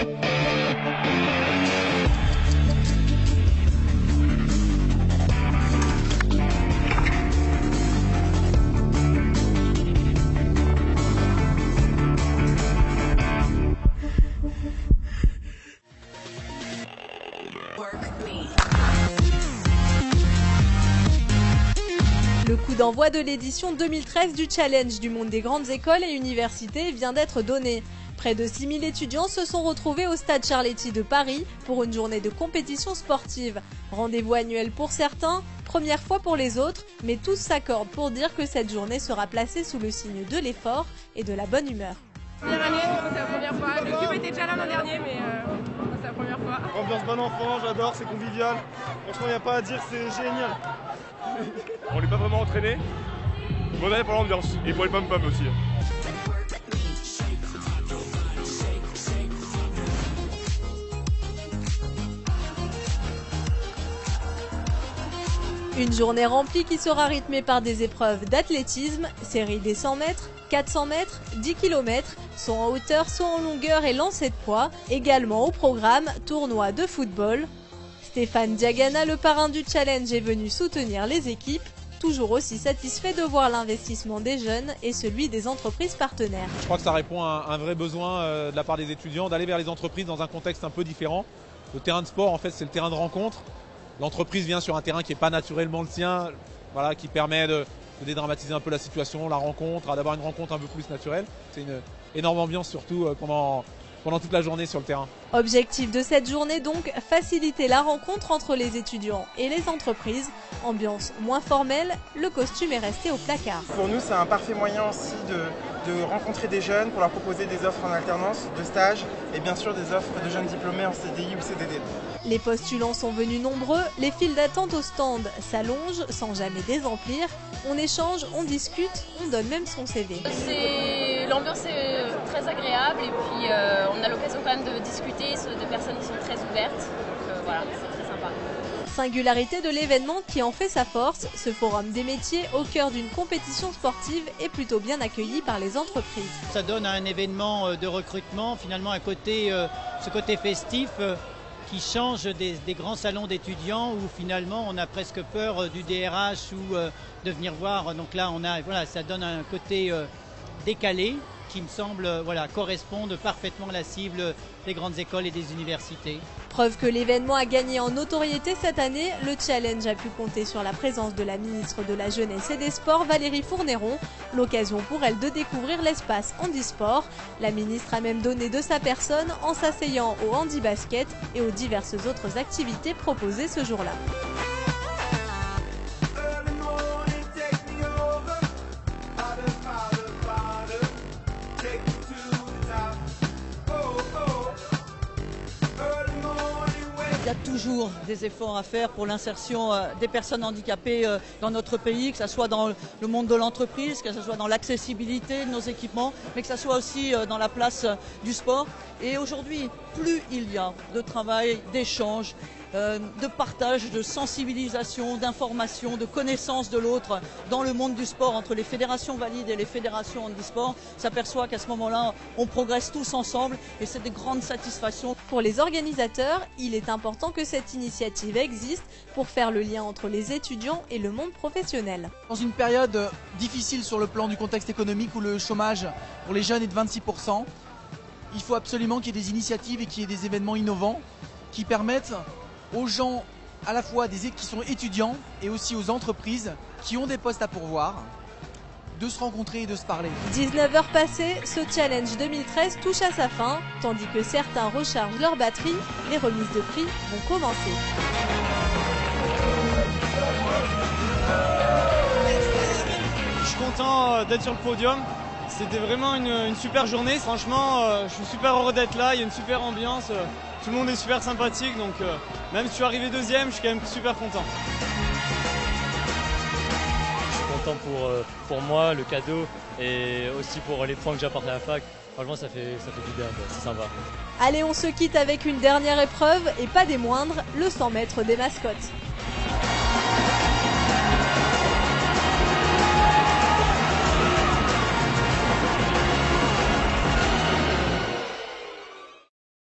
Le coup d'envoi de l'édition 2013 du Challenge du monde des grandes écoles et universités vient d'être donné. Près de 6000 étudiants se sont retrouvés au stade Charletti de Paris pour une journée de compétition sportive. Rendez-vous annuel pour certains, première fois pour les autres, mais tous s'accordent pour dire que cette journée sera placée sous le signe de l'effort et de la bonne humeur. Première année, c'est la première fois. Le cube était déjà là l'an dernier, mais c'est la première fois. Ambiance bon enfant, j'adore, c'est convivial. Franchement, il n'y a pas à dire, c'est génial. On n'est pas vraiment entraîné, mais on est pour l'ambiance et pour les pom-pom aussi. Une journée remplie qui sera rythmée par des épreuves d'athlétisme, série des 100 mètres, 400 mètres, 10 km, saut en hauteur, saut en longueur et lancer de poids. Également au programme, tournoi de football. Stéphane Diagana, le parrain du challenge, est venu soutenir les équipes, toujours aussi satisfait de voir l'investissement des jeunes et celui des entreprises partenaires. Je crois que ça répond à un vrai besoin de la part des étudiants d'aller vers les entreprises dans un contexte un peu différent. Le terrain de sport, en fait, c'est le terrain de rencontre. L'entreprise vient sur un terrain qui n'est pas naturellement le sien, voilà, qui permet de dédramatiser un peu la situation, la rencontre, d'avoir une rencontre un peu plus naturelle. C'est une énorme ambiance surtout pendant toute la journée sur le terrain. Objectif de cette journée donc, faciliter la rencontre entre les étudiants et les entreprises. Ambiance moins formelle, le costume est resté au placard. Pour nous, c'est un parfait moyen aussi de rencontrer des jeunes pour leur proposer des offres en alternance, de stage et bien sûr des offres de jeunes diplômés en CDI ou CDD. Les postulants sont venus nombreux, les files d'attente au stand s'allongent sans jamais désemplir. On échange, on discute, on donne même son CV. L'ambiance est très agréable et puis on a l'occasion quand même de discuter, de personnes qui sont très ouvertes. Donc voilà, c'est très sympa. Singularité de l'événement qui en fait sa force, ce forum des métiers au cœur d'une compétition sportive est plutôt bien accueilli par les entreprises. Ça donne un événement de recrutement, finalement ce côté festif qui change des grands salons d'étudiants où finalement on a presque peur du DRH ou de venir voir. Donc là, ça donne un côté décalé qui me semble correspondre parfaitement à la cible des grandes écoles et des universités. Preuve que l'événement a gagné en notoriété cette année, le challenge a pu compter sur la présence de la ministre de la Jeunesse et des Sports, Valérie Fournéron. L'occasion pour elle de découvrir l'espace handisport. La ministre a même donné de sa personne en s'asseyant au handi-basket et aux diverses autres activités proposées ce jour-là. Il y a toujours des efforts à faire pour l'insertion des personnes handicapées dans notre pays, que ce soit dans le monde de l'entreprise, que ce soit dans l'accessibilité de nos équipements, mais que ce soit aussi dans la place du sport. Et aujourd'hui, plus il y a de travail, d'échange, de partage, de sensibilisation, d'information, de connaissance de l'autre dans le monde du sport entre les fédérations valides et les fédérations handisport, s'aperçoit qu'à ce moment-là, on progresse tous ensemble et c'est des grandes satisfactions. Pour les organisateurs, il est important que cette initiative existe pour faire le lien entre les étudiants et le monde professionnel. Dans une période difficile sur le plan du contexte économique où le chômage pour les jeunes est de 26%, il faut absolument qu'il y ait des initiatives et qu'il y ait des événements innovants qui permettent aux gens, à la fois qui sont étudiants et aussi aux entreprises qui ont des postes à pourvoir, de se rencontrer et de se parler. 19h passées, ce challenge 2013 touche à sa fin, tandis que certains rechargent leur batterie, les remises de prix vont commencer. Je suis content d'être sur le podium. C'était vraiment une super journée. Franchement, je suis super heureux d'être là. Il y a une super ambiance. Tout le monde est super sympathique. Donc, même si je suis arrivé deuxième, je suis quand même super content. Je suis content pour moi, le cadeau, et aussi pour les points que j'apporte à la fac. Franchement, ça fait du bien, c'est sympa. Allez, on se quitte avec une dernière épreuve, et pas des moindres, le 100 mètres des mascottes.